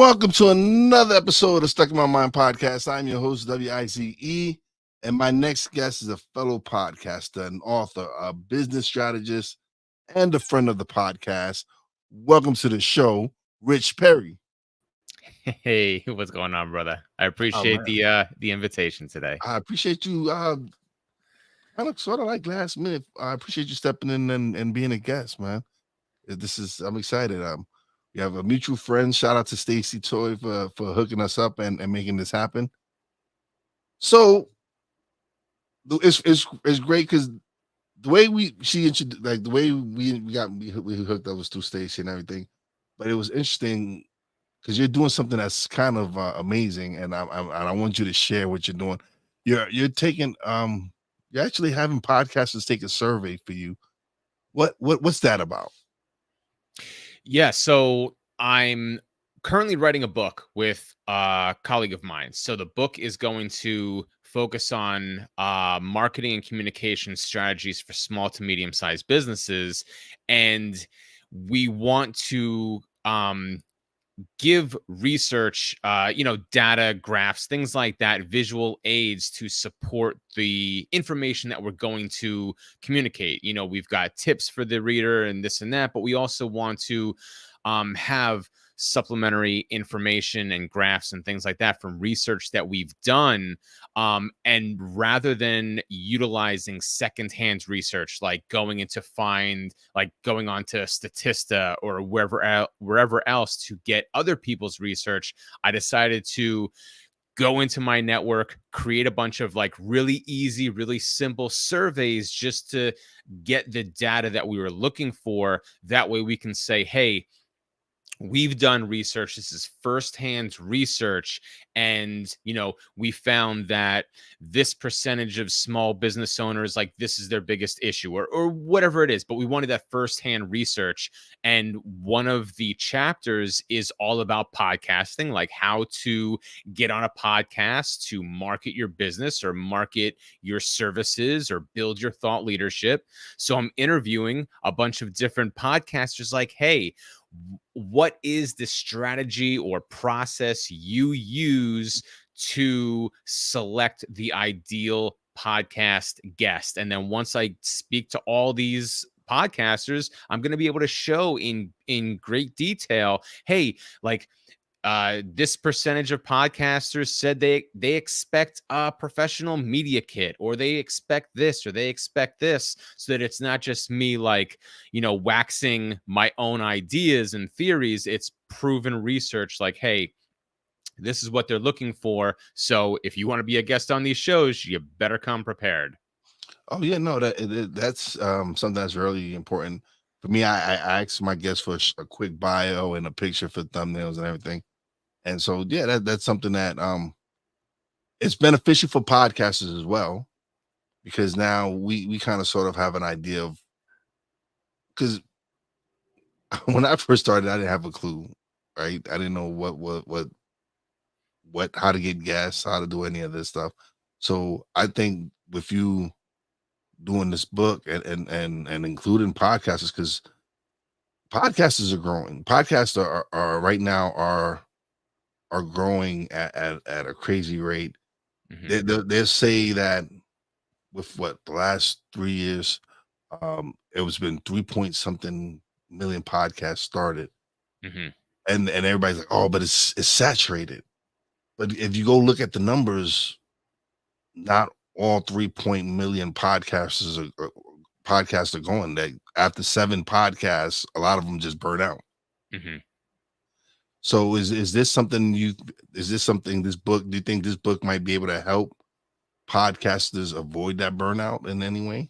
Welcome to another episode of Stuck in My Mind podcast. I'm your host, WIZE, and my next guest is a fellow podcaster, an author, a business strategist, and a friend of the podcast. Welcome to the show, Rich Perry. Hey, what's going on, brother? I appreciate the invitation today. I appreciate you, kind of sort of like last minute. I appreciate you stepping in and being a guest, man. I'm excited. We have a mutual friend. Shout out to Stacy Toy for hooking us up and making this happen. So it's great because the way we hooked up was through Stacy and everything, but it was interesting because you're doing something that's kind of amazing, and I want you to share what you're doing. You're taking you're actually having podcasters take a survey for you. What's that about? Yeah, so I'm currently writing a book with a colleague of mine. So the book is going to focus on marketing and communication strategies for small to medium-sized businesses, and we want to give research, data, graphs, things like that, visual aids to support the information that we're going to communicate. We've got tips for the reader and this and that, but we also want to have supplementary information and graphs and things like that from research that we've done. And rather than utilizing secondhand research, like going on to Statista or wherever else to get other people's research, I decided to go into my network, create a bunch of really easy, really simple surveys just to get the data that we were looking for. That way we can say, hey, we've done research. This is firsthand research. And, we found that this percentage of small business owners, this is their biggest issue or whatever it is. But we wanted that firsthand research. And one of the chapters is all about podcasting, like how to get on a podcast to market your business or market your services or build your thought leadership. So I'm interviewing a bunch of different podcasters like, hey, what is the strategy or process you use to select the ideal podcast guest? And then once I speak to all these podcasters, I'm going to be able to show in great detail, hey, this percentage of podcasters said they expect a professional media kit, or they expect this, or they expect this, so that it's not just me waxing my own ideas and theories. It's proven research like, hey, this is what they're looking for. So if you want to be a guest on these shows, you better come prepared. Oh yeah, no, that's something that's really important for me. I asked my guests for a quick bio and a picture for thumbnails and everything. And so, yeah, that's something that it's beneficial for podcasters as well, because now we kind of sort of have an idea of, because when I first started, I didn't have a clue, right? I didn't know how to get guests, how to do any of this stuff. So I think with you doing this book and including podcasters, because podcasters are growing. Podcasts are right now are growing at a crazy rate. Mm-hmm. They say that with the last 3 years, it was been 3 point something million podcasts started. Mm-hmm. And everybody's like, oh, but it's saturated. But if you go look at the numbers, not all 3 million podcasts are going. That after 7 podcasts, a lot of them just burn out. Mm-hmm. So is this something this book, do you think this book might be able to help podcasters avoid that burnout in any way?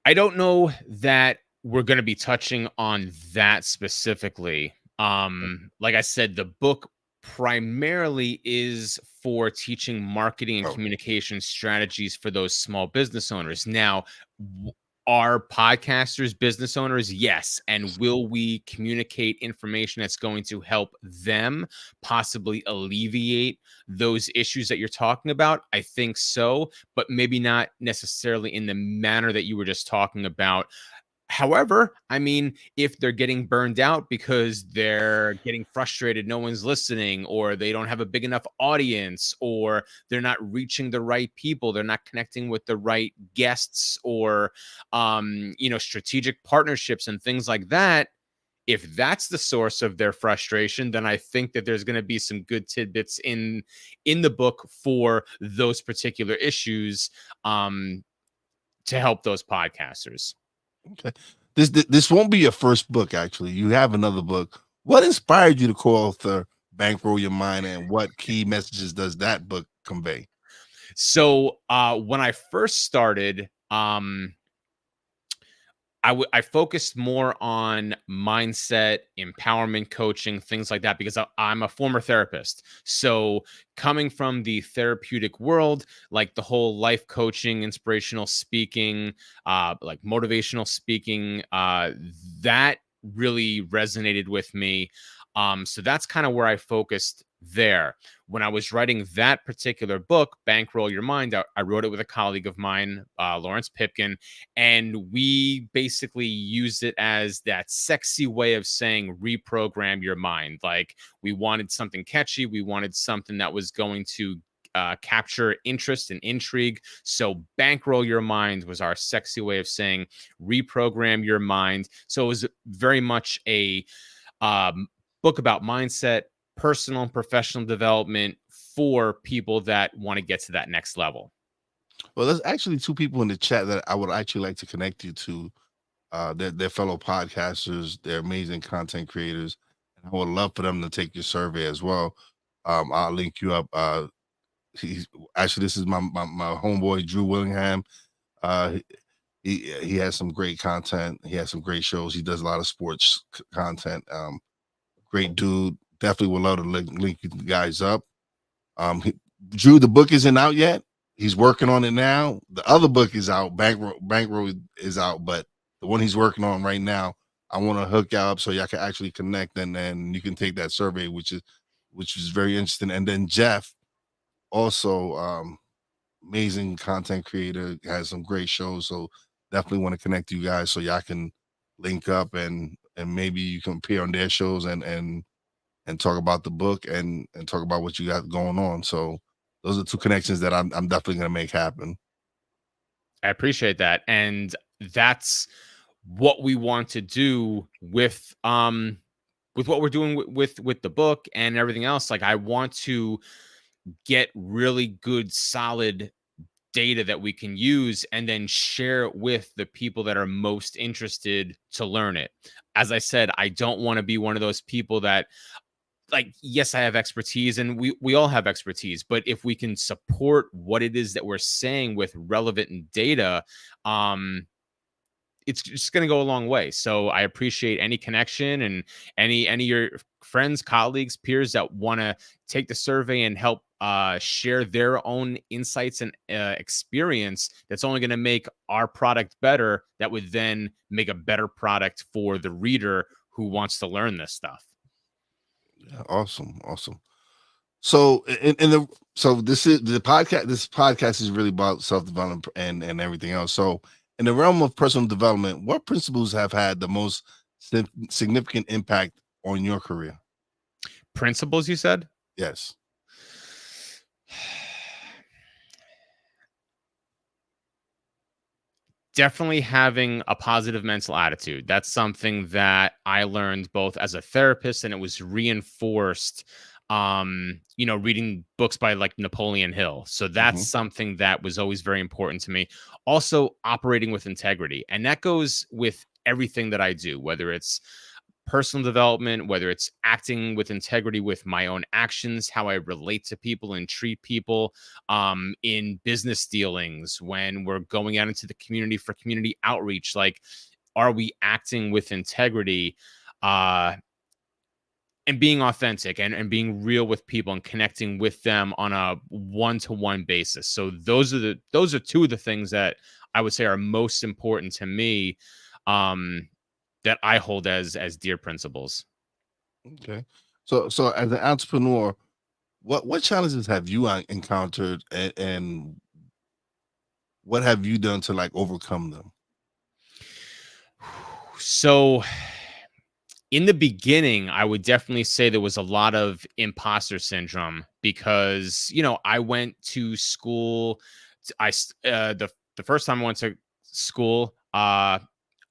I don't know that we're going to be touching on that specifically. Like I said, the book primarily is for teaching marketing and communication strategies for those small business owners. Now, are podcasters business owners? Yes. And will we communicate information that's going to help them possibly alleviate those issues that you're talking about? I think so, but maybe not necessarily in the manner that you were just talking about. However, I mean, if they're getting burned out because they're getting frustrated, no one's listening, or they don't have a big enough audience, or they're not reaching the right people, they're not connecting with the right guests, or strategic partnerships and things like that. If that's the source of their frustration, then I think that there's going to be some good tidbits in the book for those particular issues, um, to help those podcasters. Okay. This won't be your first book, actually. You have another book. What inspired you to co-author Bankroll Your Mind, and what key messages does that book convey? So when I first started, I focused more on mindset, empowerment coaching, things like that, because I'm a former therapist. So coming from the therapeutic world, like the whole life coaching, inspirational speaking, like motivational speaking, that really resonated with me. So that's kind of where I focused there. When I was writing that particular book, Bankroll Your Mind, I wrote it with a colleague of mine, Lawrence Pipkin, and we basically used it as that sexy way of saying reprogram your mind. Like, we wanted something catchy, we wanted something that was going to capture interest and intrigue. So Bankroll Your Mind was our sexy way of saying reprogram your mind. So it was very much a um, book about mindset, personal and professional development for people that want to get to that next level. Well, there's actually two people in the chat that I would actually like to connect you to. They're fellow podcasters. They're amazing content creators, and I would love for them to take your survey as well. I'll link you up. He's actually, this is my homeboy Drew Willingham. Uh, he has some great content. He has some great shows. He does a lot of sports content. Great dude. Definitely would love to link you guys up. He, Drew, the book isn't out yet. He's working on it now. The other book is out. Bankroll is out, but the one he's working on right now, I want to hook y'all up so y'all can actually connect, and then you can take that survey, which is very interesting. And then Jeff, also amazing content creator, has some great shows. So definitely want to connect you guys so y'all can link up, and maybe you can appear on their shows, and talk about the book, and talk about what you got going on. So those are two connections that I'm definitely gonna make happen. I appreciate that. And that's what we want to do with what we're doing with the book and everything else. Like, I want to get really good solid data that we can use and then share it with the people that are most interested to learn it. As I said, I don't want to be one of those people that, like, yes, I have expertise, and we all have expertise, but if we can support what it is that we're saying with relevant data, um it's just going to go a long way. So I appreciate any connection and any of your friends, colleagues, peers that want to take the survey and help share their own insights and experience. That's only going to make our product better. That would then make a better product for the reader who wants to learn this stuff. Yeah, awesome, awesome. So in the so this is the podcast. This podcast is really about self development and everything else. So in the realm of personal development, what principles have had the most significant impact on your career? Principles, you said? Yes. Definitely having a positive mental attitude. That's something that I learned both as a therapist, and it was reinforced reading books by like Napoleon Hill. So that's Hmm. something that was always very important to me. Also, operating with integrity. And that goes with everything that I do, whether it's personal development, whether it's acting with integrity with my own actions, how I relate to people and treat people, in business dealings, when we're going out into the community for community outreach. Like, are we acting with integrity? And being authentic, and being real with people and connecting with them on a one-to-one basis. So those are two of the things that I would say are most important to me, um, that I hold as dear principles. Okay. So as an entrepreneur, what challenges have you encountered, and what have you done to like overcome them? So in the beginning, I would definitely say there was a lot of imposter syndrome because, I went to school. The first time I went to school,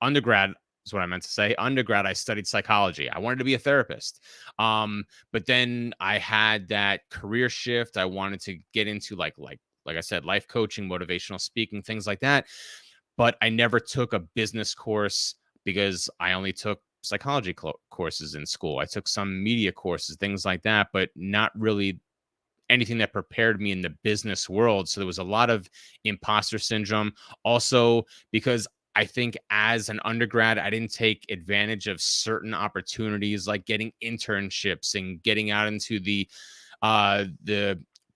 undergrad is what I meant to say. Undergrad, I studied psychology. I wanted to be a therapist. But then I had that career shift. I wanted to get into like I said, life coaching, motivational speaking, things like that. But I never took a business course because I only took psychology courses in school. I took some media courses, things like that, but not really anything that prepared me in the business world. So there was a lot of imposter syndrome. Also, because I think as an undergrad, I didn't take advantage of certain opportunities like getting internships and getting out into the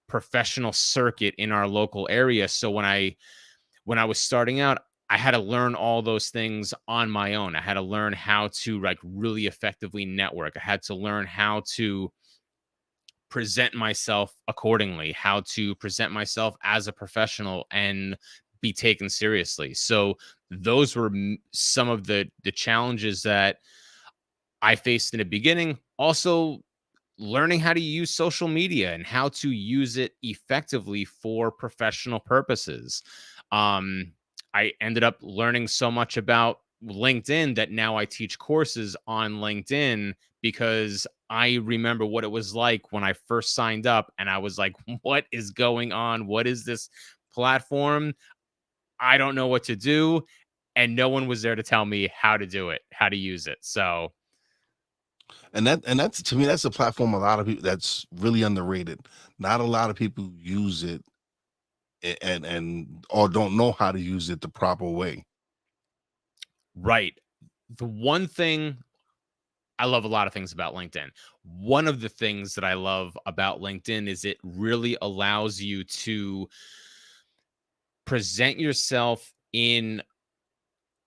professional circuit in our local area. So when I was starting out, I had to learn all those things on my own. I had to learn how to like really effectively network. I had to learn how to present myself accordingly, how to present myself as a professional and be taken seriously. So those were some of the challenges that I faced in the beginning. Also, learning how to use social media and how to use it effectively for professional purposes. Um, I ended up learning so much about LinkedIn that now I teach courses on LinkedIn because I remember what it was like when I first signed up and I was like, what is going on? What is this platform? I don't know what to do. And no one was there to tell me how to do it, how to use it. So, And that's to me, that's a platform a lot of people that's really underrated. Not a lot of people use it, and or don't know how to use it the proper way. right. The one thing I love a lot of things about LinkedIn. One of the things that I love about LinkedIn is it really allows you to present yourself in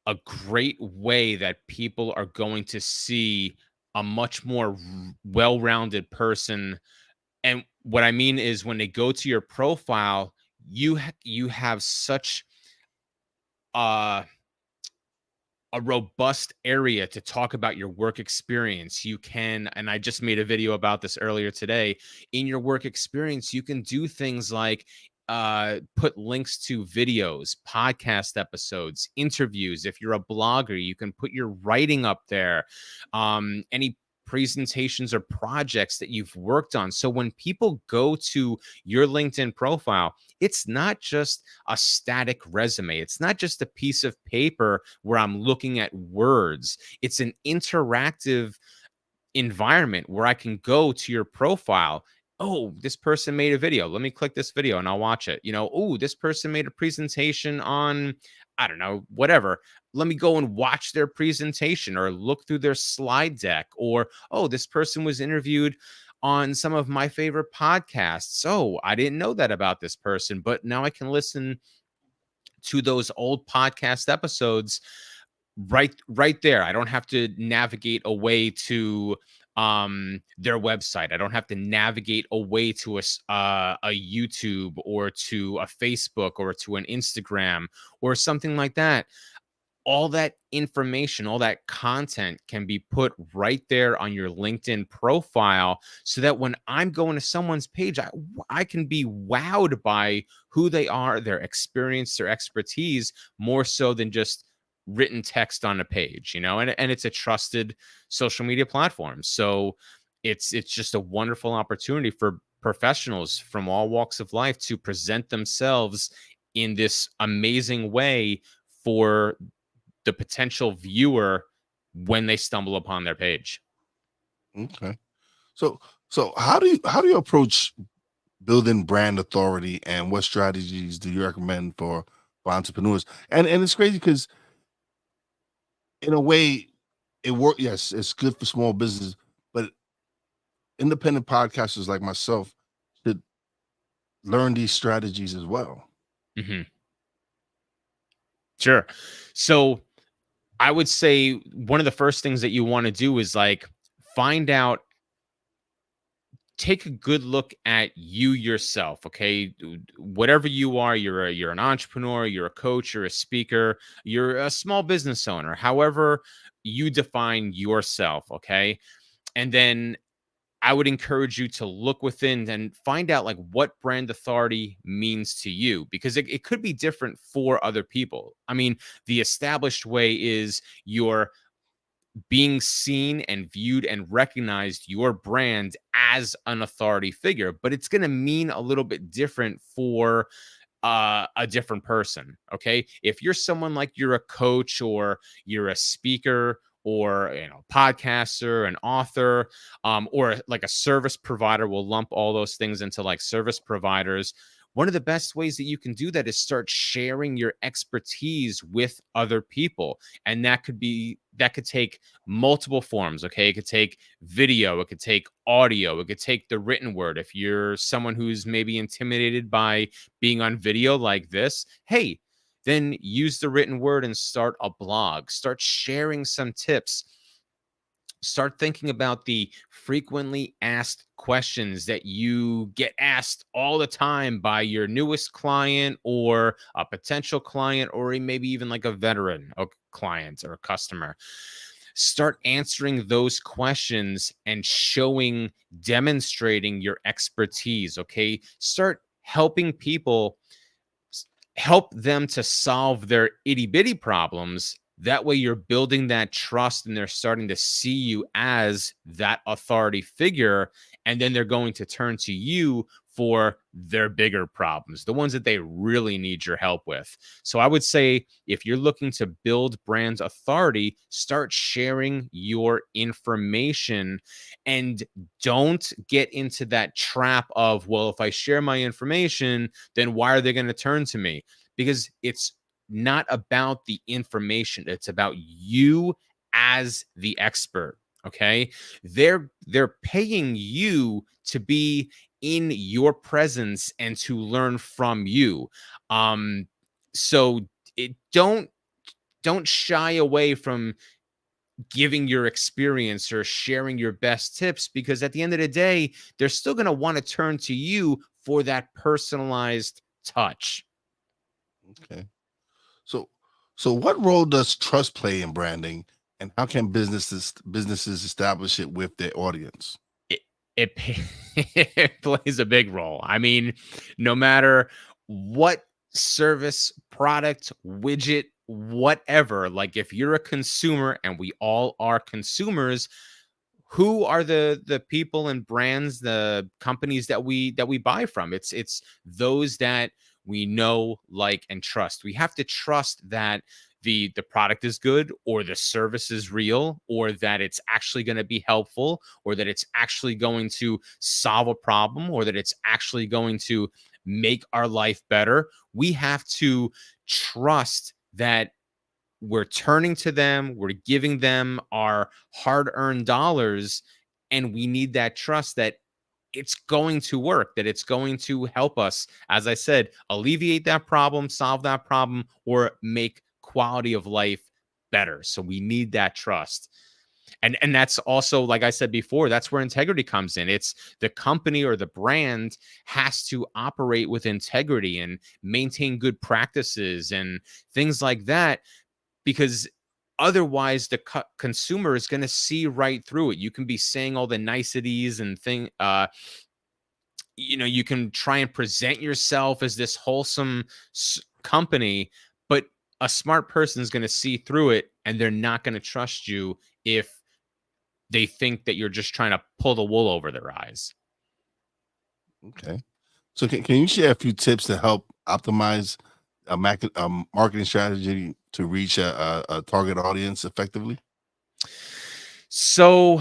a great way that people are going to see a much more well-rounded person. And what I mean is when they go to your profile, you have such uh a robust area to talk about your work experience. You can, and I just made a video about this earlier today. In your work experience, you can do things like put links to videos, podcast episodes, interviews. If you're a blogger, you can put your writing up there. Any presentations or projects that you've worked on. So when people go to your LinkedIn profile, it's not just a static resume. It's not just a piece of paper where I'm looking at words. It's an interactive environment where I can go to your profile. Oh, this person made a video. Let me click this video and I'll watch it. Oh, this person made a presentation on, I don't know, whatever. Let me go and watch their presentation or look through their slide deck. Or, oh, this person was interviewed on some of my favorite podcasts. Oh, I didn't know that about this person, but now I can listen to those old podcast episodes right there. I don't have to navigate away to their website. I don't have to navigate away to a YouTube or to a Facebook or to an Instagram or something like that. All that information, all that content can be put right there on your LinkedIn profile so that when I'm going to someone's page, I can be wowed by who they are, their experience, their expertise, more so than just written text on a page, and it's a trusted social media platform. So it's just a wonderful opportunity for professionals from all walks of life to present themselves in this amazing way for the potential viewer when they stumble upon their page. Okay. So so how do you approach building brand authority, and what strategies do you recommend for entrepreneurs? And it's crazy because in a way it work yes, it's good for small business, but independent podcasters like myself should learn these strategies as well. Mhm. Sure. So I would say one of the first things that you want to do is like find out take a good look at you yourself. Okay, whatever you are, you're an entrepreneur, you're a coach, you're a speaker, you're a small business owner, however you define yourself. Okay, and then I would encourage you to look within and find out like what brand authority means to you, because it could be different for other people. I mean, the established way is your being seen and viewed and recognized your brand as an authority figure, but it's going to mean a little bit different for a different person. Okay, if you're someone like you're a coach or you're a speaker or podcaster, an author, or like a service provider, will lump all those things into like service providers. One of the best ways that you can do that is start sharing your expertise with other people. And that could take multiple forms. Okay. It could take video, it could take audio, it could take the written word. If you're someone who's maybe intimidated by being on video like this, hey, then use the written word and start a blog, start sharing some tips. Start thinking about the frequently asked questions that you get asked all the time by your newest client or a potential client, or maybe even like a veteran a client or a customer. Start answering those questions and demonstrating your expertise. Okay. Start helping people, help them to solve their itty bitty problems. That way, you're building that trust and they're starting to see you as that authority figure. And then they're going to turn to you for their bigger problems, the ones that they really need your help with. So, I would say if you're looking to build brand authority, start sharing your information and don't get into that trap of, well, if I share my information, then why are they going to turn to me? Because it's not about the information, it's about you as the expert. Okay, they're paying you to be in your presence and to learn from you. um so it don't shy away from giving your experience or sharing your best tips, because at the end of the day, they're still going to want to turn to you for that personalized touch. Okay. So, so what role does trust play in branding, and how can businesses establish it with their audience? it it plays a big role. I mean, no matter what service, product, widget, whatever, like if you're a consumer, and we all are consumers, who are the people and brands, the companies that we buy from? It's those that we know, like, and trust. We have to trust that the product is good, or the service is real, or that it's actually going to be helpful, or that it's actually going to solve a problem, or that it's actually going to make our life better. We have to trust that we're turning to them, we're giving them our hard earned dollars, and we need that trust that it's going to work, that it's going to help us, as I said, alleviate that problem, solve that problem, or make quality of life better. So we need that trust. And that's also, like I said before, that's where integrity comes in. It's the company or the brand has to operate with integrity and maintain good practices and things like that, because otherwise the consumer is going to see right through it. You can be saying all the niceties and you can try and present yourself as this wholesome company, but a smart person is going to see through it, and they're not going to trust you if they think that you're just trying to pull the wool over their eyes. Okay. So, can you share a few tips to help optimize a marketing strategy to reach a target audience effectively? So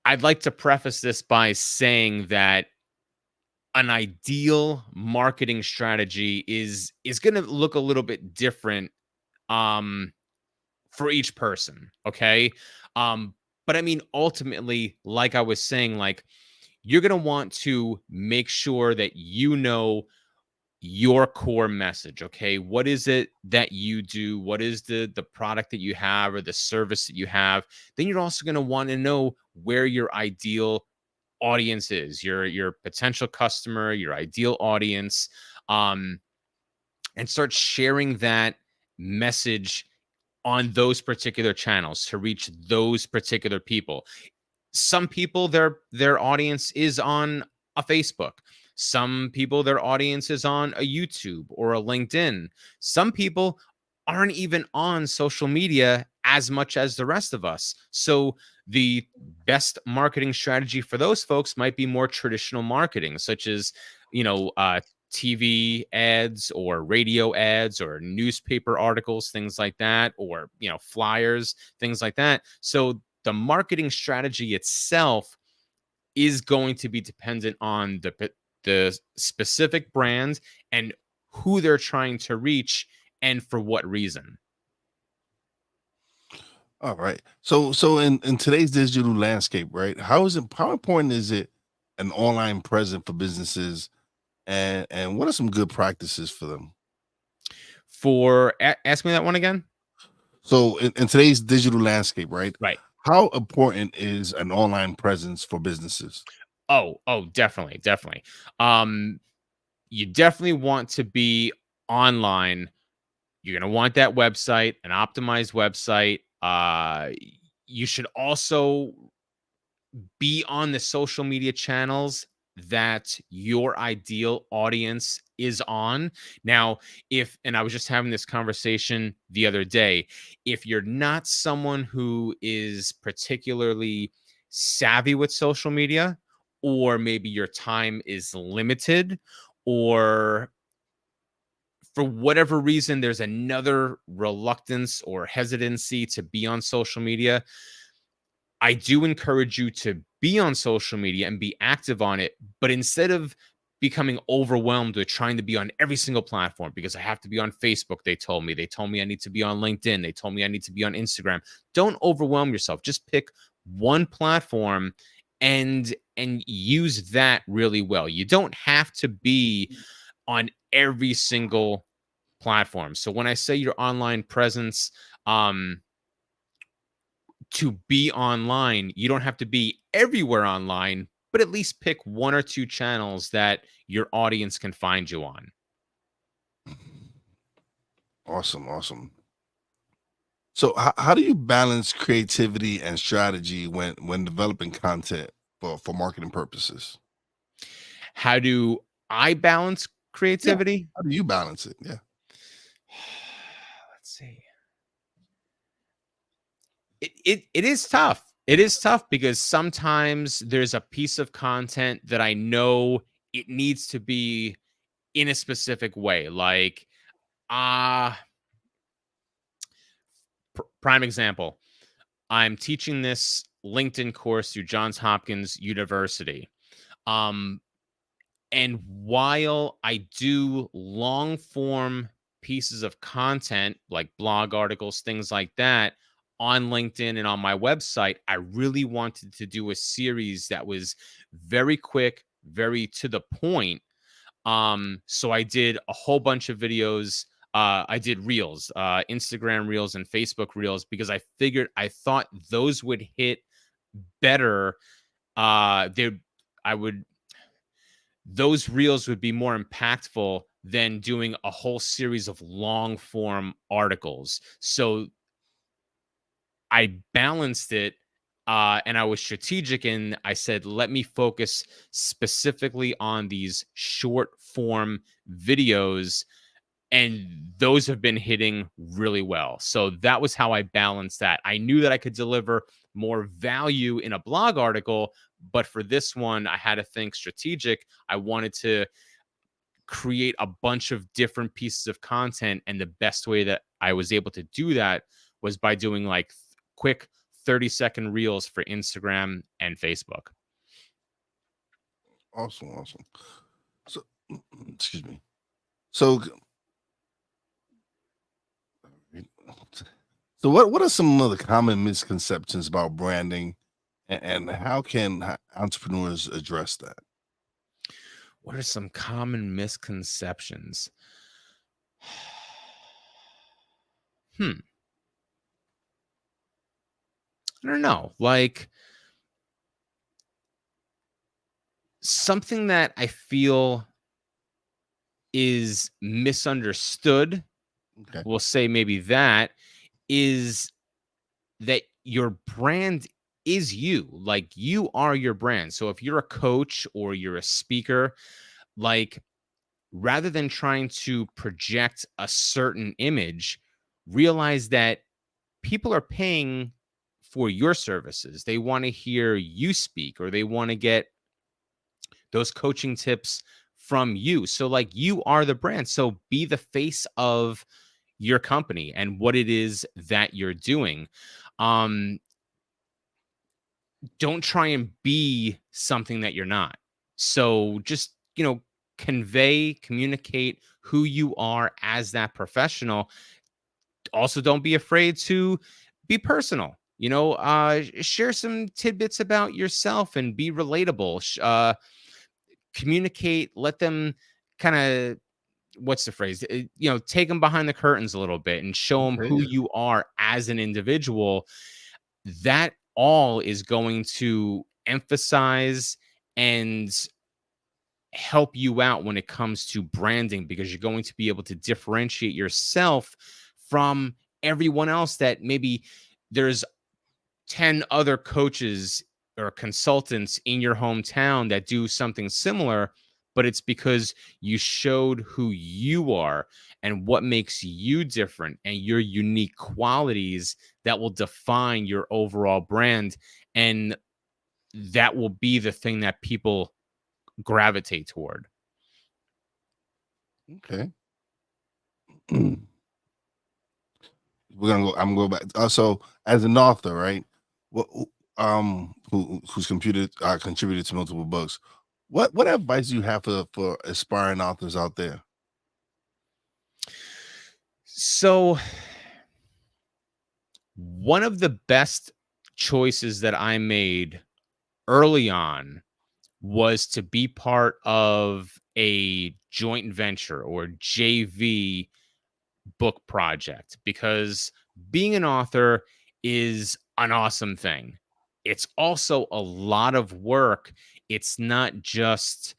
I'd like to preface this by saying that an ideal marketing strategy is going to look a little bit different um for each person. Okay. But I mean, ultimately, like I was saying, like, you're going to want to make sure that your core message. Okay, what is it that you do? What is the product that you have or the service that you have? Then you're also going to want to know where your ideal audience is, your potential customer, your ideal audience, um, and start sharing that message on those particular channels to reach those particular people. Some people, their audience is on a Facebook. Some people, their audience is on a YouTube or a LinkedIn. Some people aren't even on social media as much as the rest of us. So the best marketing strategy for those folks might be more traditional marketing, such as, you know, TV ads or radio ads or newspaper articles, things like that, or, you know, flyers, things like that. So the marketing strategy itself is going to be dependent on the specific brand and who they're trying to reach and for what reason. All right. So in today's digital landscape, right? How important is it an online presence for businesses, and what are some good practices for them? Ask me that one again. So in today's digital landscape, right? Right. How important is an online presence for businesses? Oh, definitely, definitely. Um, you definitely want to be online. You're gonna want that website, an optimized website. You should also be on the social media channels that your ideal audience is on. Now, and I was just having this conversation the other day, if you're not someone who is particularly savvy with social media, or maybe your time is limited, or for whatever reason, there's another reluctance or hesitancy to be on social media, I do encourage you to be on social media and be active on it, but instead of becoming overwhelmed with trying to be on every single platform, because I have to be on Facebook, they told me I need to be on LinkedIn, they told me I need to be on Instagram. Don't overwhelm yourself. Just pick one platform and use that really well. You don't have to be on every single platform. So when I say your online presence, to be online, you don't have to be everywhere online, but at least pick one or two channels that your audience can find you on. Awesome, awesome. So how do you balance creativity and strategy when developing content for marketing purposes? How do I balance Yeah. creativity? How do you balance it? Yeah. Let's see. It is tough. It is tough because sometimes there's a piece of content that I know it needs to be in a specific way. Like, uh prime example. I'm teaching this LinkedIn course through Johns Hopkins University. Um, and while I do long form pieces of content like blog articles, things like that on LinkedIn and on my website, I really wanted to do a series that was very quick, very to the point. So I did a whole bunch of videos. I did reels, Instagram reels and Facebook reels because I thought those would hit better. They I would Those reels would be more impactful than doing a whole series of long form articles. So I balanced it, and I was strategic, and I said, let me focus specifically on these short form videos, and those have been hitting really well. So that was how I balanced that. I knew that I could deliver more value in a blog article, but for this one, I had to think strategic. I wanted to create a bunch of different pieces of content, and the best way that I was able to do that was by doing like quick 30-second reels for Instagram and Facebook. Awesome, awesome. So excuse me. So so what are some of the common misconceptions about branding, and how can entrepreneurs address that? What are some common misconceptions? Hmm. I don't know. Like something that I feel is misunderstood, Okay. we'll say maybe that is that your brand is you. Like you are your brand. So if you're a coach or you're a speaker, like rather than trying to project a certain image, realize that people are paying for your services. They want to hear you speak or they want to get those coaching tips from you. So, like, you are the brand. So, be the face of your company and what it is that you're doing. Um, don't try and be something that you're not. So, just, communicate who you are as that professional. Also, don't be afraid to be personal. Share some tidbits about yourself and be relatable. Communicate, let them kind of what's the phrase? Take them behind the curtains a little bit and show them Okay. who Yeah. you are as an individual. That all is going to emphasize and help you out when it comes to branding because you're going to be able to differentiate yourself from everyone else that maybe there's 10 other coaches or consultants in your hometown that do something similar, but it's because you showed who you are and what makes you different and your unique qualities that will define your overall brand. And that will be the thing that people gravitate toward. Okay. We're gonna go. I'm gonna go back. So, as an author, right? What who's contributed to multiple books? What advice do you have for aspiring authors out there? So, one of the best choices that I made early on was to be part of a joint venture or JV book project because being an author is an awesome thing. It's also a lot of work. It's not just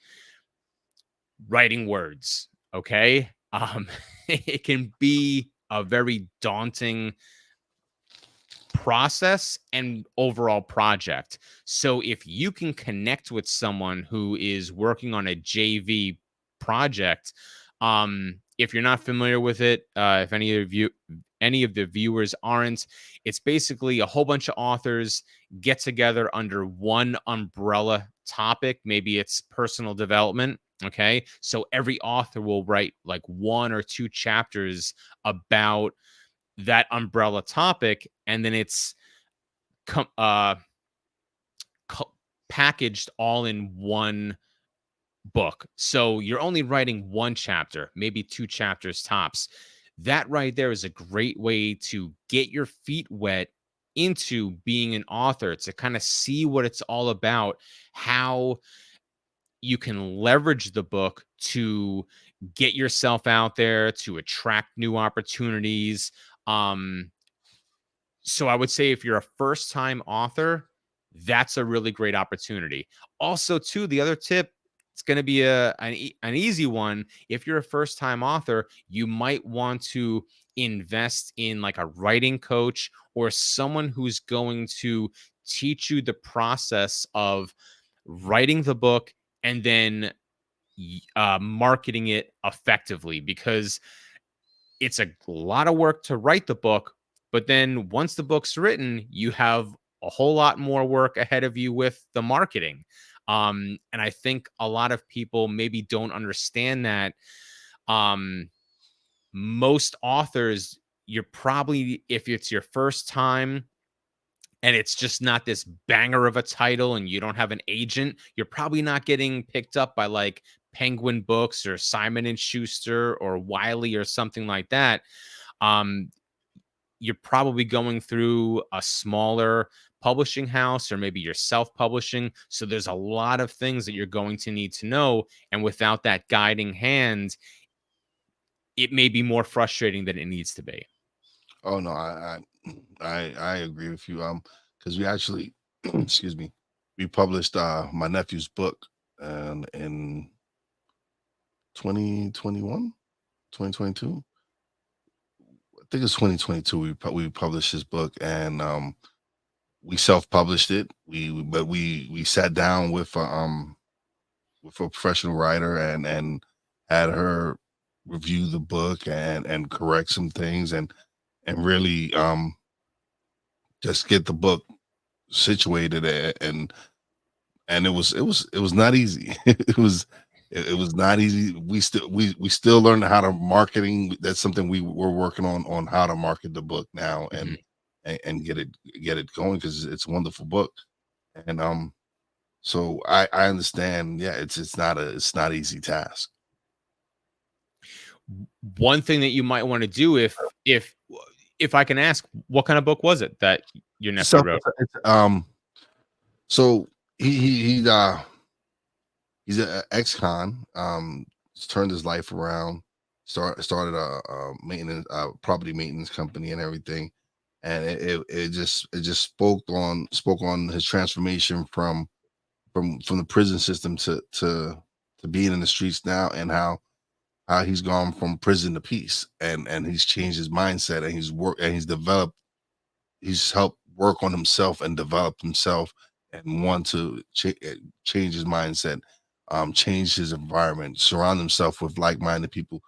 writing words, okay? It can be a very daunting process and overall project. So if you can connect with someone who is working on a JV project, if you're not familiar with it, if any of the viewers aren't, it's basically a whole bunch of authors get together under one umbrella topic. Maybe it's personal development. Okay. So every author will write like one or two chapters about that umbrella topic, and then it's com- uh, packaged all in one book. So you're only writing one chapter, maybe two chapters tops. That right there is a great way to get your feet wet into being an author, to kind of see what it's all about, how you can leverage the book to get yourself out there, to attract new opportunities. Um, So I would say if you're a first time author, that's a really great opportunity. Also, too, the other tip, it's going to be an easy one. If you're a first time author, you might want to invest in like a writing coach or someone who's going to teach you the process of writing the book and then marketing it effectively because it's a lot of work to write the book, but then once the book's written, you have a whole lot more work ahead of you with the marketing. And I think a lot of people maybe don't understand that. Um, Most authors, you're probably, if it's your first time and it's just not this banger of a title and you don't have an agent, you're probably not getting picked up by like Penguin Books or Simon and Schuster or Wiley or something like that. um, you're probably going through a smaller publishing house, or maybe you're self-publishing. So there's a lot of things that you're going to need to know. And without that guiding hand, it may be more frustrating than it needs to be. Oh no, I agree with you. Because we actually, excuse me, we published my nephew's book, and in 2021, 2022. I think it's 2022. We published his book, and we self-published it. We sat down with a professional writer, and had her review the book, and correct some things, and really just get the book situated, and it was not easy. It was not easy. We still learning how to marketing. That's something we're working on how to market the book now, Mhm. and get it going, because it's a wonderful book. And so I understand. Yeah, it's not easy task. One thing that you might want to do, if I can ask, what kind of book was it that your nephew So wrote? so he's a ex-con. He's turned his life around. Started a maintenance property maintenance company and everything, and it just spoke on his transformation from the prison system to being in the streets now, and how he's gone from prison to peace, and he's changed his mindset, and he's helped work on himself and develop himself, and want to change his mindset, change his environment, surround himself with like-minded people,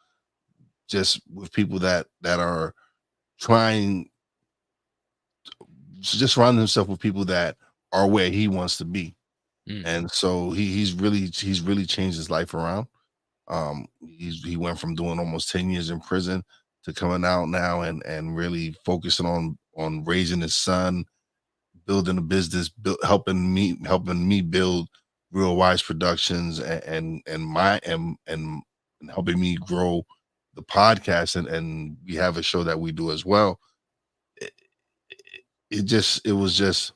just with people that are trying, just surround himself with people that are where he wants to be. Mm, And so he's really changed his life around. He went from doing almost 10 years in prison to coming out now, and really focusing on raising his son, building a business, helping me build Real Wise Productions, and helping me grow the podcast, and we have a show that we do as well. It, it was just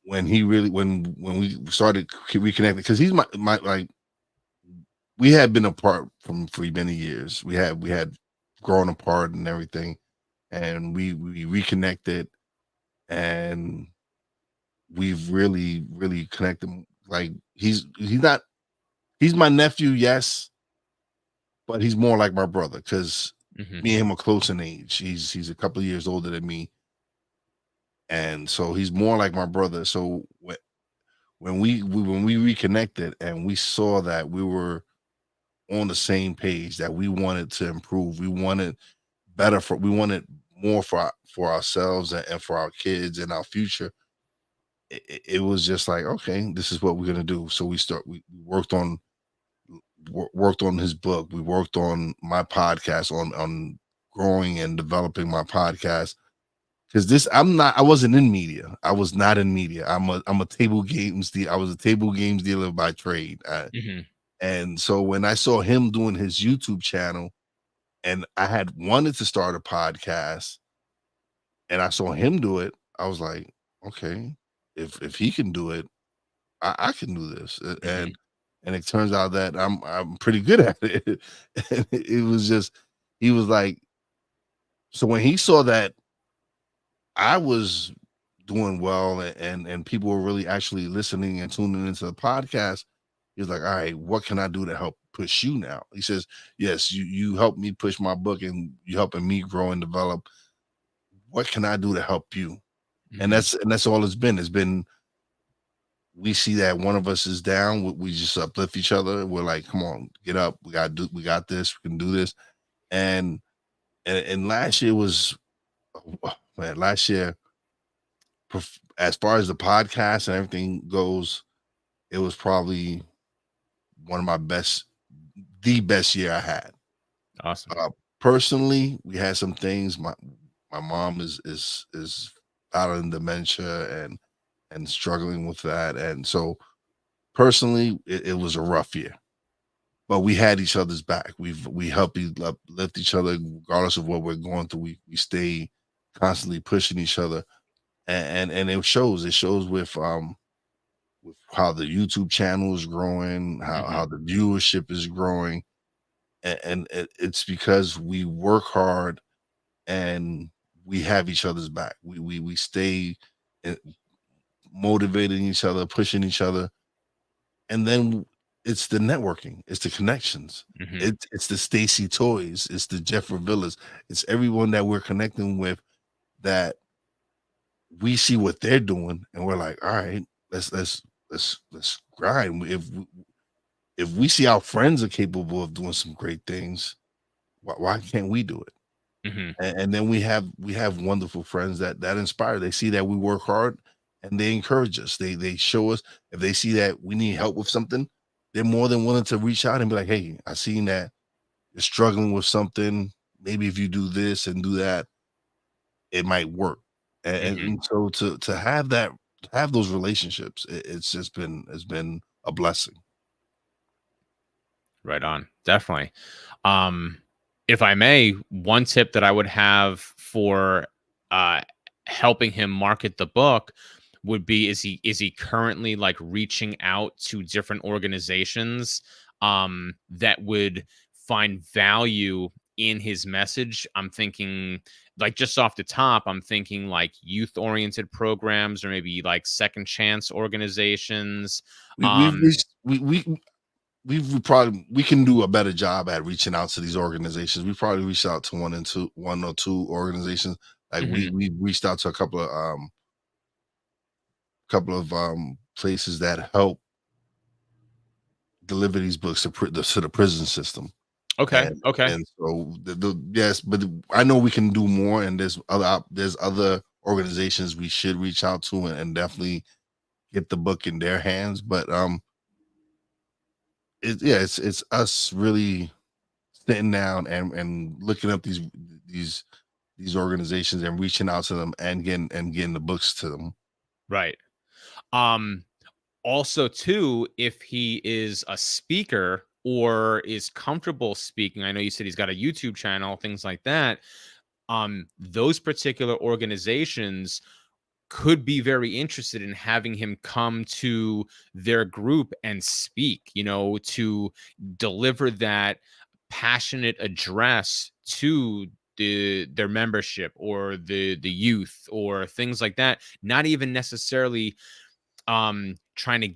when he really when we started reconnecting, because he's my like, we had been apart for many years. We had grown apart and everything, and we reconnected, and we've really connected. Like, he's my nephew, yes, but he's more like my brother, because mhm. me and him are close in age. He's a couple of years older than me, and so he's more like my brother. So when we reconnected, and we saw that we were on the same page, that we wanted to improve, we wanted more for ourselves, and for our kids and our future. It was just like, okay, this is what we're gonna do. So we worked on his book. We worked on my podcast, on growing and developing my podcast. Because I wasn't in media. I was not in media. I'm a table games deal. I was a table games dealer by trade. Mhm. And so when I saw him doing his YouTube channel, and I had wanted to start a podcast, and I saw him do it, I was like, okay, if he can do it, I can do this. Mhm. And it turns out that I'm pretty good at it. And it was just, he was like, so when he saw that I was doing well, and people were really actually listening and tuning into the podcast, he was like, all right, what can I do to help push you now? He says, yes, you helped me push my book, and you helping me grow and develop. What can I do to help you? And Mhm. that's all it's been. It's been, we see that one of us is down, we just uplift each other. We're like, come on, get up. We got this. We can do this. And and last year was, oh, man, last year, as far as the podcast and everything goes, it was probably one of my best, the best year I had. Awesome. Uh, Personally, we had some things. My mom is battling dementia, and struggling with that, and so personally, it was a rough year. But we had each other's back. We help lift each other regardless of what we're going through. We stay constantly pushing each other. and it shows with how the YouTube channel is growing, how Hmm. the viewership is growing, and it's because we work hard and we have each other's back. We stay uh, motivating each other, pushing each other, and then it's the networking, it's the connections, Hmm. it's the Stacy Toys, it's the Jeffrey Villas, it's everyone that we're connecting with that we see what they're doing, and we're like, all right, let's grind. If we see our friends are capable of doing some great things, why can't we do it? Hmm. And then we have wonderful friends that inspire. They see that we work hard and they encourage us. They show us if they see that we need help with something, they're more than willing to reach out and be like, hey, I seen that you're struggling with something. Maybe if you do this and do that, it might work. Hmm. And so to have that have those relationships, it's been a blessing. Right on. Definitely. Um, if I may, one tip that I would have for uh helping him market the book would be, is he currently like reaching out to different organizations that would find value in his message? I'm thinking, like, just off the top, I'm thinking like youth oriented programs, or maybe like second chance organizations. We've um reached we probably we can do a better job at reaching out to these organizations. We probably reached out to one or two organizations. Like mhm. we reached out to a couple of places that help deliver these books to the prison system. Okay, And okay. and so yes, but I know we can do more. And there's other organizations we should reach out to and definitely get the book in their hands. But it's us really sitting down and looking up these these organizations and reaching out to them and getting the books to them. Right. Um, Also, too, if he is a speaker or is comfortable speaking, I know you said he's got a YouTube channel, things like that. Those particular organizations could be very interested in having him come to their group and speak, to deliver that passionate address to their membership, or the youth, or things like that. Not even necessarily trying to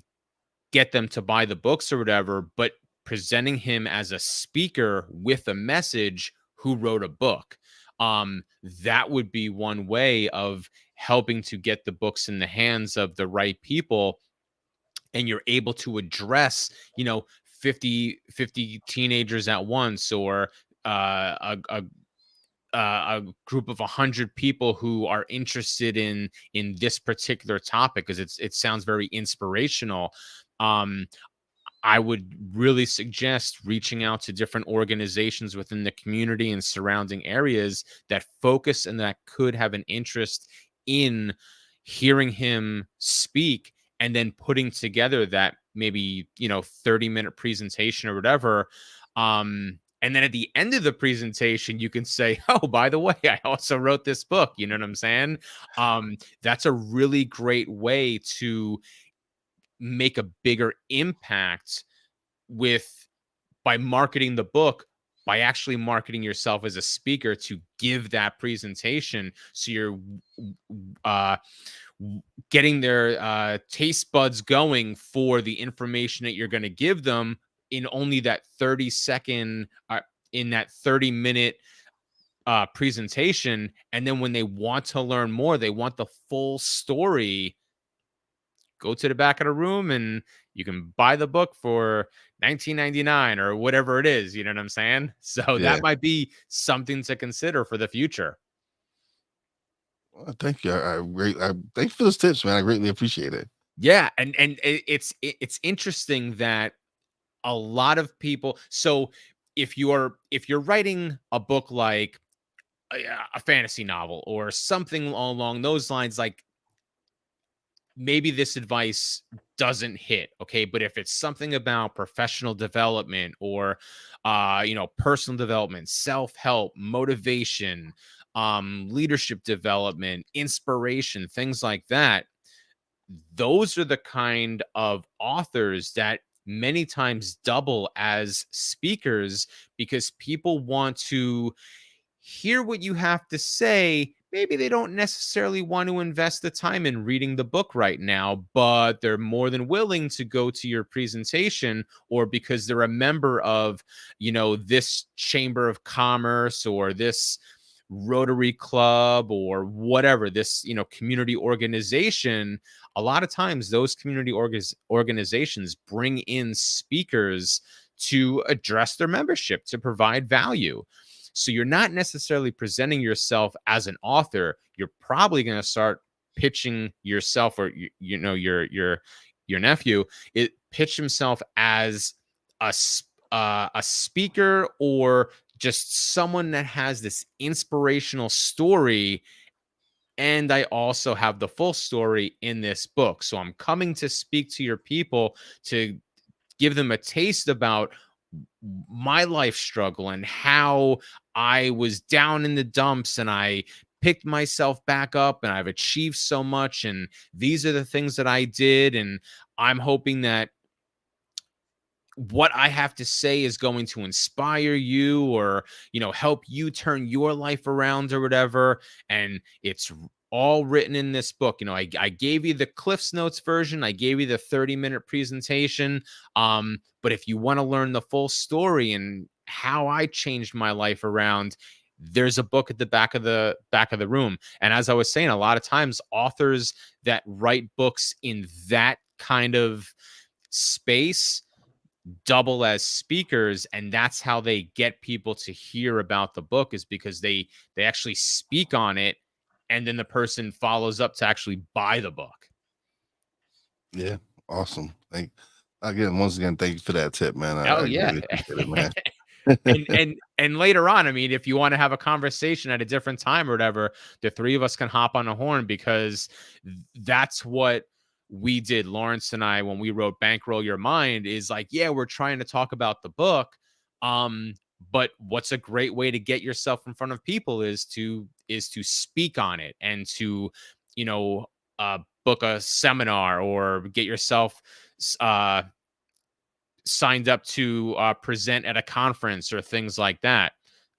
get them to buy the books or whatever, but presenting him as a speaker with a message who wrote a book. That would be one way of helping to get the books in the hands of the right people, and you're able to address, 50 teenagers at once, or a group of 100 people who are interested in this particular topic, because it sounds very inspirational. um I would really suggest reaching out to different organizations within the community and surrounding areas that focus and that could have an interest in hearing him speak, and then putting together that, maybe, 30-minute presentation or whatever. And then at the end of the presentation, you can say, "Oh, by the way, I also wrote this book." You know what I'm saying? That's a really great way to make a bigger impact with by marketing the book, by actually marketing yourself as a speaker to give that presentation, so you're uh getting their taste buds going for the information that you're going to give them in only that 30-second, in that 30-minute presentation. And then when they want to learn more, they want the full story, go to the back of the room and you can buy the book for 19.99 or whatever it is. You know what I'm saying? So Yeah. that might be something to consider for the future. Well, thank you. Thank you for those tips, man. I greatly appreciate it. Yeah, and it's interesting that a lot of people. So if you're writing a book like a fantasy novel or something along those lines, like, maybe this advice doesn't hit, okay? But if it's something about professional development, or personal development, self-help, motivation, leadership development, inspiration, things like that. Those are the kind of authors that many times double as speakers because people want to hear what you have to say. Maybe they don't necessarily want to invest the time in reading the book right now, but they're more than willing to go to your presentation, or because they're a member of, this chamber of commerce or this Rotary Club or whatever, this, community organization. A lot of times those community organizations bring in speakers to address their membership, to provide value. So you're not necessarily presenting yourself as an author. You're probably going to start pitching yourself, or your nephew pitch himself as a speaker, or just someone that has this inspirational story. And I also have the full story in this book. So I'm coming to speak to your people to give them a taste about my life struggle and how I was down in the dumps and I picked myself back up and I've achieved so much. And these are the things that I did. And I'm hoping that what I have to say is going to inspire you, or, help you turn your life around or whatever. And it's all written in this book. I gave you the Cliff's Notes version. I gave you the 30-minute presentation. But if you want to learn the full story and how I changed my life around, there's a book at the back of the room. And as I was saying, a lot of times authors that write books in that kind of space double as speakers, and that's how they get people to hear about the book, is because they actually speak on it, and then the person follows up to actually buy the book. Yeah, awesome. Once again, thank you for that tip, man. I Yeah. really appreciate it, man. and later on, I mean, if you want to have a conversation at a different time or whatever, the three of us can hop on a horn, because that's what we did, Lawrence and I, when we wrote Bankroll Your Mind. Is like, yeah, we're trying to talk about the book, but what's a great way to get yourself in front of people is to speak on it, and to, book a seminar or get yourself signed up to present at a conference or things like that.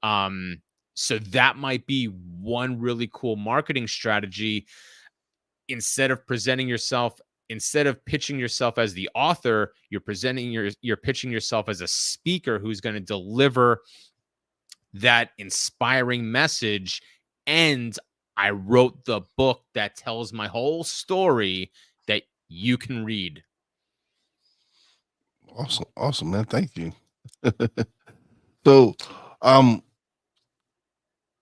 So that might be one really cool marketing strategy. Instead of pitching yourself as the author, you're pitching yourself as a speaker who's going to deliver that inspiring message. And I wrote the book that tells my whole story that you can read. Awesome, man. Thank you. So, um,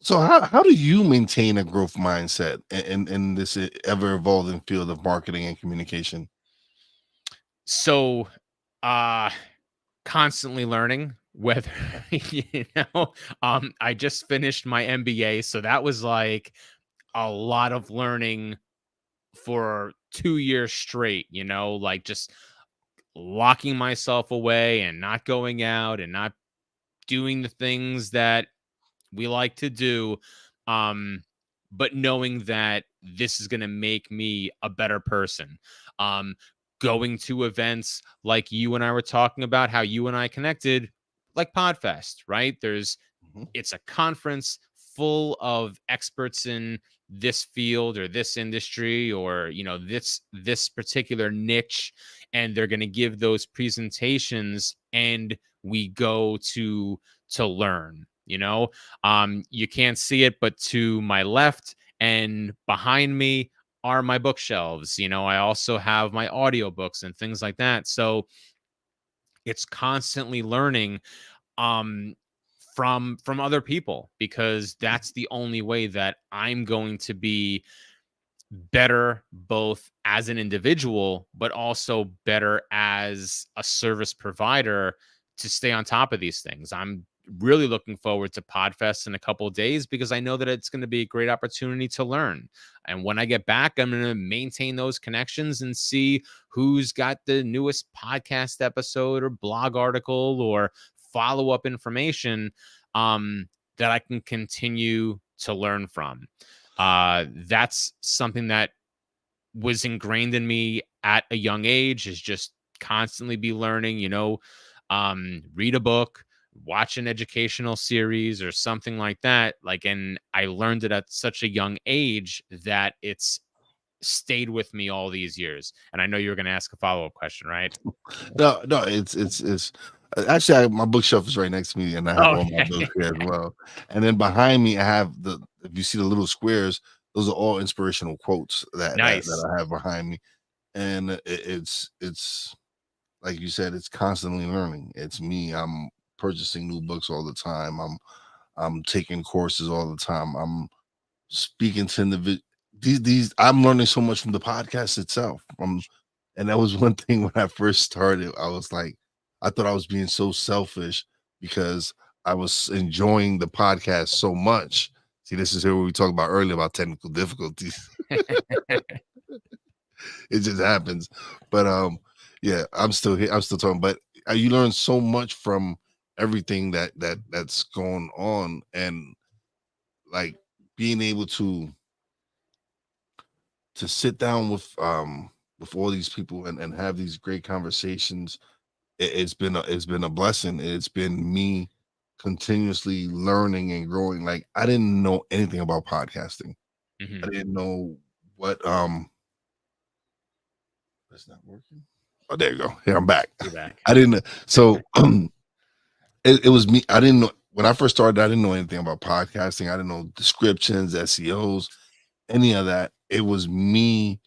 so how do you maintain a growth mindset in this ever evolving field of marketing and communication? So, constantly learning, whether I just finished my MBA, so that was like a lot of learning for 2 years straight, like just locking myself away and not going out and not doing the things that we like to do, um but knowing that this is going to make me a better person. um Going to events like you and I were talking about, how you and I connected, like Podfest, right? Mhm. It's a conference full of experts in this field or this industry, or this particular niche, and they're going to give those presentations, and we go to learn. You can't see it, but to my left and behind me are my bookshelves. I also have my audiobooks and things like that. So it's constantly learning um from other people, because that's the only way that I'm going to be better, both as an individual but also better as a service provider, to stay on top of these things. I'm really looking forward to Podfest in a couple of days, because I know that it's going to be a great opportunity to learn. And when I get back, I'm going to maintain those connections and see who's got the newest podcast episode or blog article or follow-up information, that I can continue to learn from. That's something that was ingrained in me at a young age, is just constantly be learning, read a book, watch an educational series or something like that. Like, and I learned it at such a young age that it's stayed with me all these years. And I know you were going to ask a follow-up question, right? No, it's actually my bookshelf is right next to me, and I have Oh, all my books here as well. And then behind me, I have the if you see the little squares, those are all inspirational quotes nice. that I have behind me. And it's like you said, it's constantly learning. It's me. I'm purchasing new books all the time. I'm taking courses all the time. I'm speaking to these I'm learning so much from the podcast itself. And that was one thing when I first started. I was like, I thought I was being so selfish because I was enjoying the podcast so much. See, this is here where we talked about earlier about technical difficulties. It just happens. But yeah, I'm still here. I'm still talking. But you learn so much from everything that's going on, and like being able to sit down with all these people and have these great conversations. It's been a blessing. It's been me continuously learning and growing. Like I didn't know anything about podcasting. I Mhm. didn't know what that's not working. Oh, there you go. Here I'm back. You're back. I didn't so it was me. I didn't know when I first started, I didn't know anything about podcasting. I didn't know descriptions, SEOs, any of that. It was me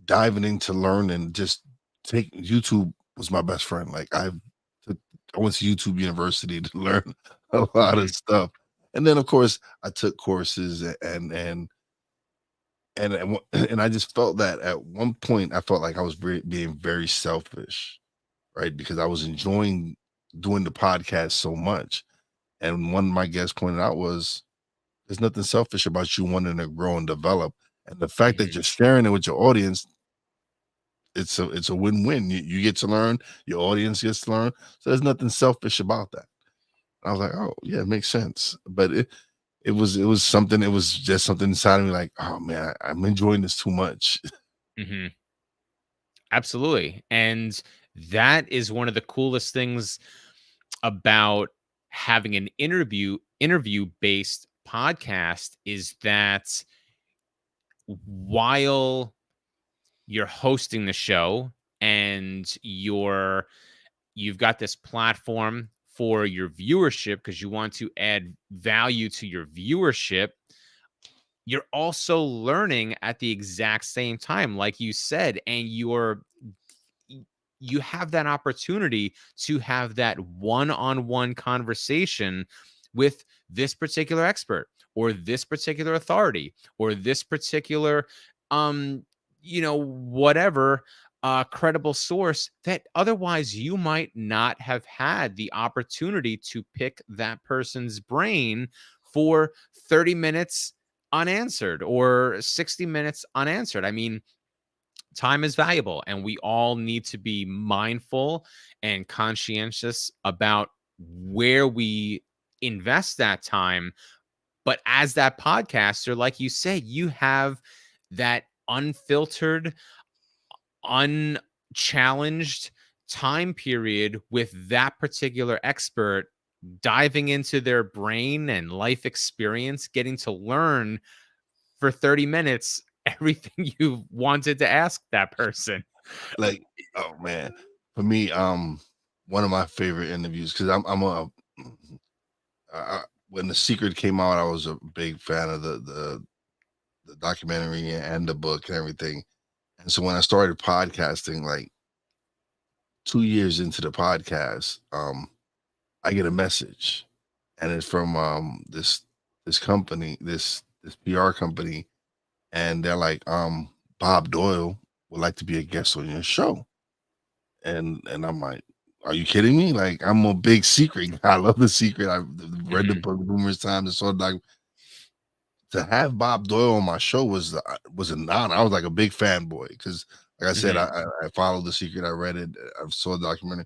diving in to learn and just take YouTube was my best friend. Like took, I went to YouTube University to learn a lot of Mhm. stuff. And then of course I took courses and I just felt that at one point I felt like I was being very selfish, right? Because I was enjoying doing the podcast so much. And one of my guests pointed out was there's nothing selfish about you wanting to grow and develop. And the fact that Mhm. you're sharing it with your audience, it's a win-win. You get to learn, your audience gets to learn. So there's nothing selfish about that. I was like, oh yeah, it makes sense. But it was something, it was just something inside of me like, oh man, I'm enjoying this too much. Mhm. Absolutely. And that is one of the coolest things about having an interview based podcast, is that while you're hosting the show and you've got this platform for your viewership because you want to add value to your viewership, you're also learning at the exact same time, like you said, and you have that opportunity to have that one-on-one conversation with this particular expert or this particular authority or this particular um whatever credible source that otherwise you might not have had the opportunity to pick that person's brain for 30 minutes unanswered or 60 minutes unanswered. I mean, time is valuable and we all need to be mindful and conscientious about where we invest that time. But as that podcaster, like you say, you have that unfiltered, unchallenged time period with that particular expert, diving into their brain and life experience, getting to learn for 30 minutes everything you wanted to ask that person. Like, oh man, for me, one of my favorite interviews because I'm a when The Secret came out, I was a big fan of the documentary and the book and everything. And so when I started podcasting, like 2 years into the podcast, I get a message, and it's from this company, this PR company, and they're like, Bob Doyle would like to be a guest on your show. And I'm like, are you kidding me? Like I'm a big Secret guy. I love The Secret. I've read the Mhm, book numerous times and saw the to have Bob Doyle on my show was an honor. I was like a big fanboy because, like I said, mhm, I followed The Secret. I read it. I saw the documentary,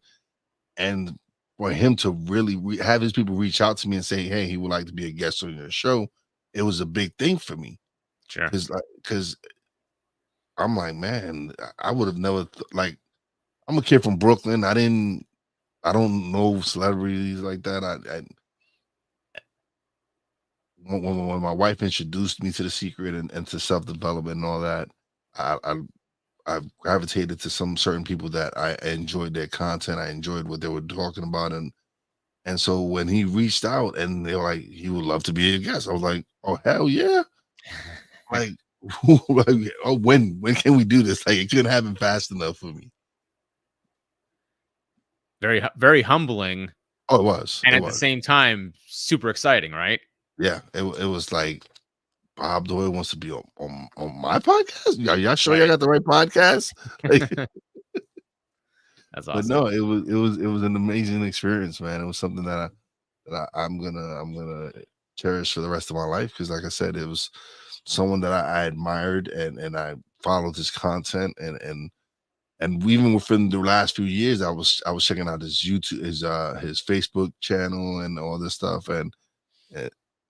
and for him to really have his people reach out to me and say, "Hey, he would like to be a guest on your show," it was a big thing for me Sure. because I'm like, man, I would have never like. I'm a kid from Brooklyn. I don't know celebrities like that. When my wife introduced me to The Secret and to self development and all that, I, I I gravitated to some certain people that I enjoyed their content. I enjoyed what they were talking about, and so when he reached out and they were like, he would love to be a guest, I was like, oh hell yeah! Like, like, oh when can we do this? Like, it couldn't happen fast enough for me. Very humbling, Oh, it was, and it at the was, same time, super exciting, right? yeah. It was like Bob Doyle wants to be on my podcast. Y'all sure y'all Right. got the right podcast? Like, That's but awesome. no, it was an amazing experience, man. It was something I'm gonna cherish for the rest of my life because, like I said, it was someone that I admired and I followed his content and even within the last few years, I was checking out his YouTube, his Facebook channel and all this stuff and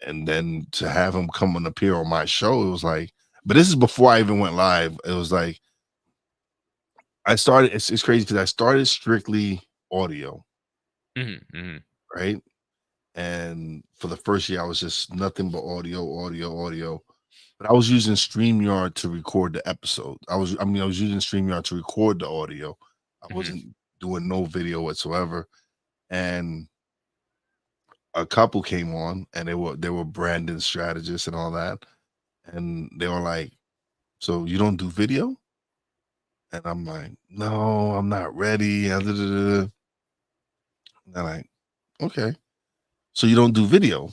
and then to have him come and appear on my show, it was like. But this is before I even went live. It was like I started. It's crazy because I started strictly audio, Hmm. Hmm. right? And for the first year, I was just nothing but audio, audio, audio. But I was using StreamYard to record the episode. I was using StreamYard to record the audio. I Hmm. wasn't doing no video whatsoever. And a couple came on, and they were branding strategists and all that, and they were like, "So you don't do video?" And I'm like, "No, I'm not ready." And they're like, "Okay, so you don't do video?"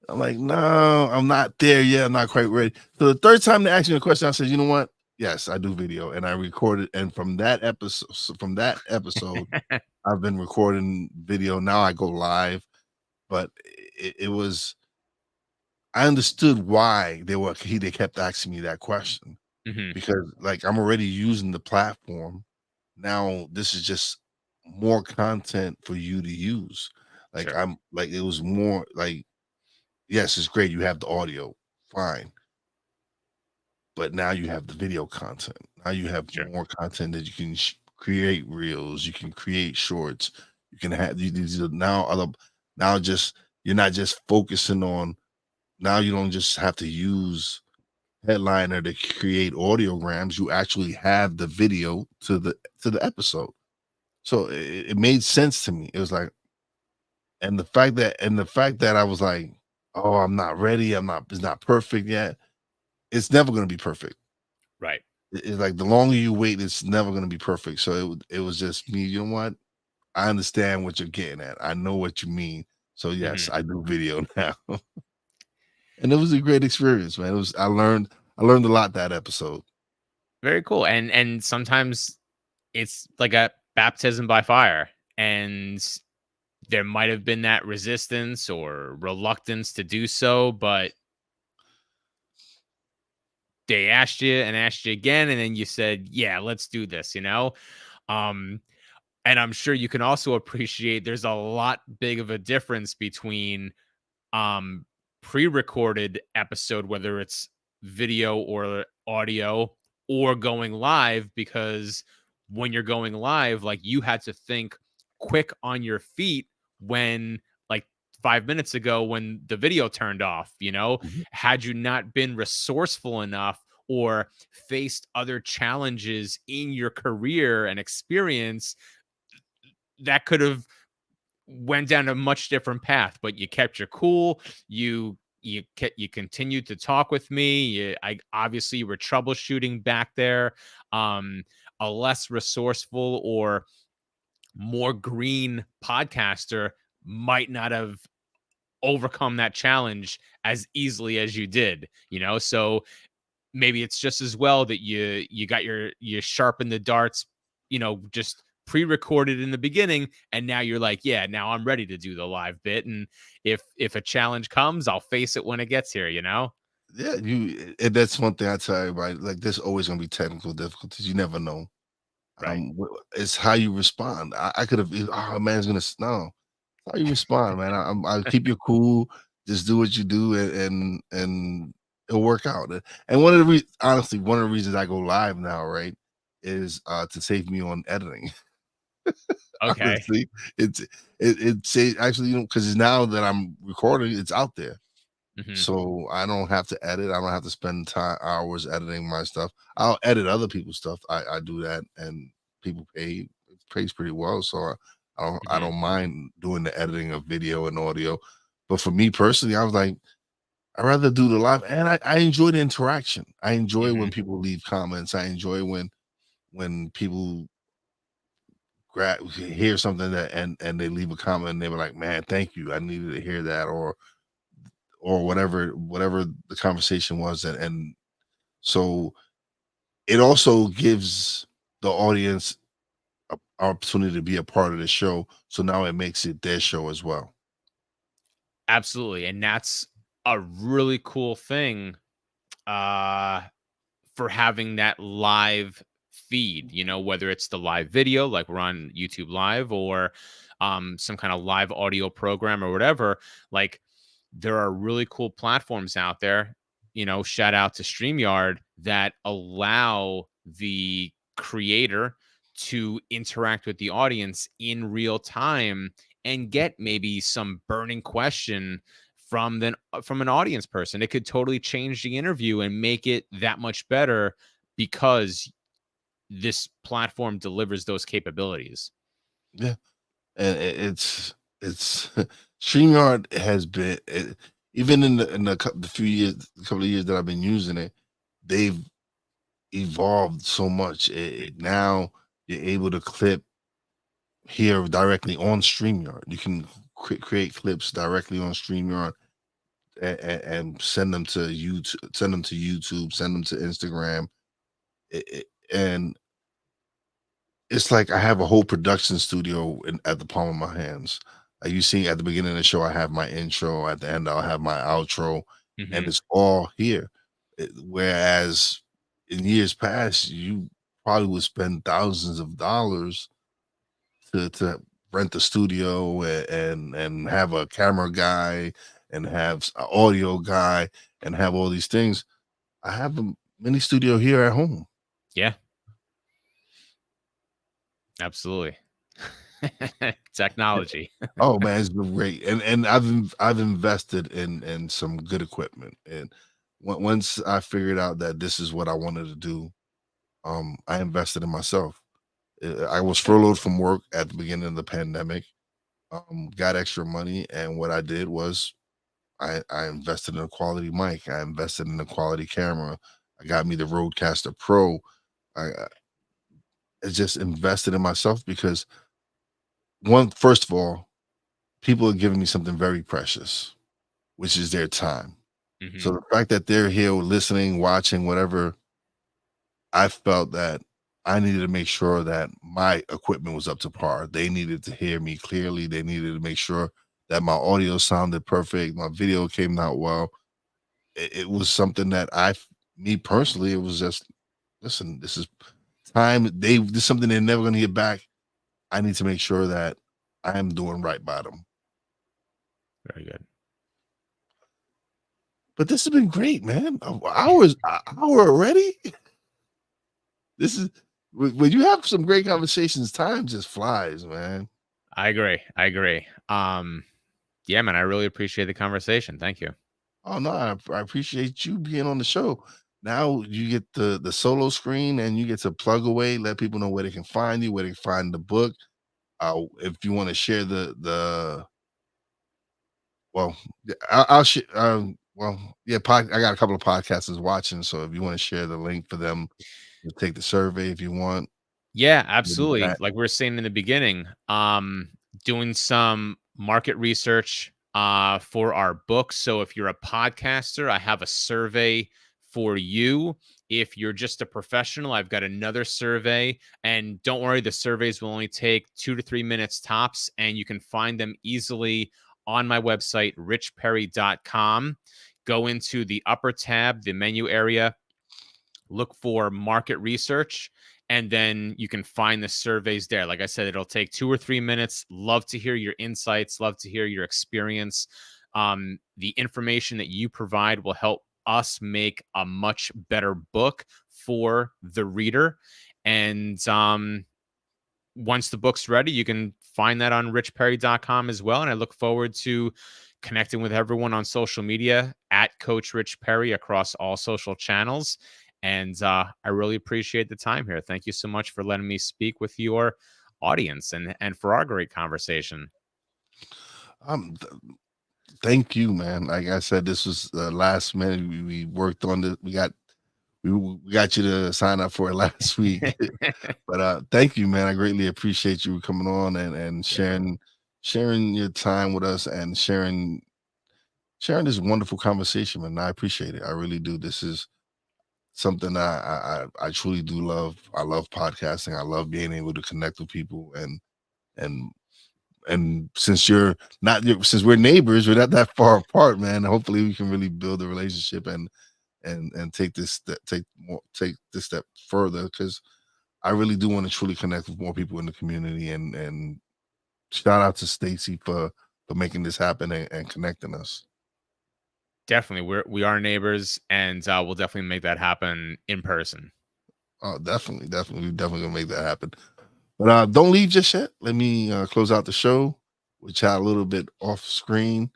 I'm like, no, I'm not there yet. I'm not quite ready. So the third time they asked me a question, I said, you know what? Yes, I do video, and I recorded. And from that episode, I've been recording video. Now I go live, but it was. I understood why they kept asking me that question Hmm. because like I'm already using the platform. Now this is just more content for you to use. Like Sure. I'm like it was more like yes, it's great. You have the audio, fine. But now you have the video content. Now you have Sure. more content that you can create reels. You can create shorts. You can have these are now other now just you're not just focusing on now you don't just have to use headliner to create audiograms. You actually have the video to the episode. So it made sense to me. It was like and the fact that I was like, oh, I'm not ready. It's not perfect yet. It's never gonna be perfect. Right. It's like the longer you wait, it's never gonna be perfect. So it was just me. You know what? I understand what you're getting at. I know what you mean. So yes, Hmm. I do video now, and it was a great experience, man. It was. I learned a lot that episode. Very cool. And sometimes it's like a baptism by fire, and there might have been that resistance or reluctance to do so, but they asked you again, and then you said, "Yeah, let's do this." Um, and I'm sure you can also appreciate there's a lot big of a difference between um pre-recorded episode, whether it's video or audio, or going live, because when you're going live, like, you had to think quick on your feet when, like, 5 minutes ago when the video turned off. Mhm. Had you not been resourceful enough or faced other challenges in your career and experience, that could have went down a much different path. But you kept your cool. You continued to talk with me. I obviously you were troubleshooting back there. um a less resourceful or more green podcaster might not have overcome that challenge as easily as you did. So maybe it's just as well that you got you sharpen the darts, just pre-recorded in the beginning, and now you're like, yeah, now I'm ready to do the live bit, and if a challenge comes, I'll face it when it gets here. Yeah, and that's one thing I tell everybody. Like, there's always gonna be technical difficulties. You never know. Right. It's how you respond. I could have. Oh man, it's gonna snow. How you respond, man. I keep you cool. just do what you do, and it'll work out. And honestly, one of the reasons I go live now, right, is to save me on editing. Okay. Honestly, it say actually, because now that I'm recording, it's out there. Hmm. So I don't have to edit. I don't have to spend hours editing my stuff. I'll edit other people's stuff. I do that, and people pays pretty well. So I Hmm. don't mind doing the editing of video and audio. But for me personally, I was like, I'd rather do the live, and I enjoy the interaction. I enjoy when Hmm. people leave comments. I enjoy when people hear something that and they leave a comment and they were like, "Man, thank you. I needed to hear that," or whatever the conversation was, and so it also gives the audience a opportunity to be a part of the show. So now it makes it their show as well. Absolutely. And that's a really cool thing. Uh, for having that live feed, whether it's the live video, like we're on YouTube Live, or some kind of live audio program or whatever. Like, there are really cool platforms out there, shout out to StreamYard, that allow the creator to interact with the audience in real time and get maybe some burning question from an audience person. It could totally change the interview and make it that much better because this platform delivers those capabilities. Yeah, and it's StreamYard has been even in the few years, couple of years that I've been using it, they've evolved so much. Now you're able to clip here directly on StreamYard. You can create clips directly on StreamYard and send them to YouTube, send them to Instagram, and it's like I have a whole production studio at the palm of my hands. You see, at the beginning of the show, I have my intro. At the end, I'll have my outro, and Hmm. it's all here. Whereas in years past, you probably would spend thousands of dollars to rent the studio and have a camera guy and have an audio guy and have all these things. I have a mini studio here at home. Yeah, absolutely. Technology. Oh man, it's been great, and I've invested in some good equipment, and once I figured out that this is what I wanted to do, I invested in myself. I was furloughed from work at the beginning of the pandemic, got extra money, and what I did was I invested in a quality mic, I invested in a quality camera, I got me the Rodecaster Pro. I just invested in myself because first of all, people are giving me something very precious, which is their time. So Hmm. the fact that they're here listening, watching, whatever, I felt that I needed to make sure that my equipment was up to par. They needed to hear me clearly. They needed to make sure that my audio sounded perfect. My video came out well. It was something that me personally, it was just, listen, this is time. This is something they're never going to get back. I need to make sure that I am doing right by them. Very good. But this has been great, man. Hours, hour already. This is when you have some great conversations, time just flies, man. I agree. I agree. Yeah, man, I really appreciate the conversation. Thank you. Oh no, I appreciate you being on the show. Now you get the solo screen and you get to plug away, let people know where they can find you, where they can find the book. If you want to share well, yeah, I'll share. Well, yeah, I got a couple of podcasters watching, so if you want to share the link for them to take the survey, if you want, Yeah, we'll do absolutely. that. Like we were saying in the beginning, doing some market research for our book. So if you're a podcaster, I have a survey for you. If you're just a professional, I've got another survey. And don't worry, the surveys will only take 2 to 3 minutes tops, and you can find them easily on my website, richperry.com. Go into the upper tab, the menu area, look for market research, and then you can find the surveys there. Like I said, it'll take 2 or 3 minutes. Love to hear your insights, love to hear your experience. The information that you provide will help us make a much better book for the reader. And once the book's ready, you can find that on richperry.com as well. And I look forward to connecting with everyone on social media at Coach Rich Perry across all social channels. And I really appreciate the time here. Thank you so much for letting me speak with your audience and for our great conversation. Thank you, man. Like I said, this was the last minute. We worked on this. We got you to sign up for it last week. But thank you, man. I greatly appreciate you coming on and sharing your time with us and sharing this wonderful conversation, man. I appreciate it. I really do. This is something I truly do love. I love podcasting. I love being able to connect with people and since since we're neighbors, we're not that far apart, man. Hopefully we can really build a relationship and take this step further, because I really do want to truly connect with more people in the community, and shout out to Stacy for making this happen and connecting us. Definitely, we are neighbors, and we'll definitely make that happen in person. Oh, definitely, we're definitely gonna make that happen. But don't leave just yet. Let me close out the show. We'll chat a little bit off screen.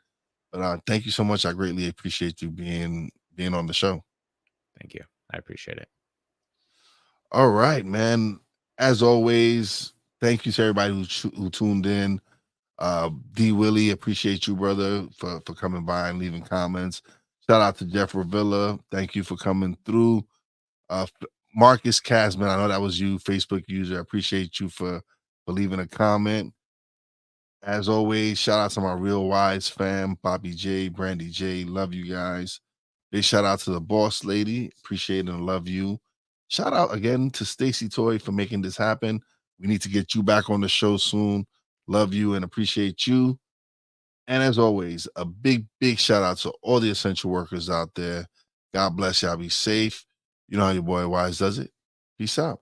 But thank you so much. I greatly appreciate you being on the show. Thank you. I appreciate it. All right, man. As always, thank you to everybody who tuned in. D Willie, appreciate you, brother, for coming by and leaving comments. Shout out to Jeff Ravilla. Thank you for coming through. Marcus Casman, I know that was you, Facebook user. I appreciate you for leaving a comment. As always, shout out to my Real Wise fam, Bobby J, Brandy J. Love you guys. Big shout out to the boss lady. Appreciate and love you. Shout out again to Stacy Toy for making this happen. We need to get you back on the show soon. Love you and appreciate you. And as always, a big shout out to all the essential workers out there. God bless y'all. Be safe. You know how your boy Wise does it. Peace out.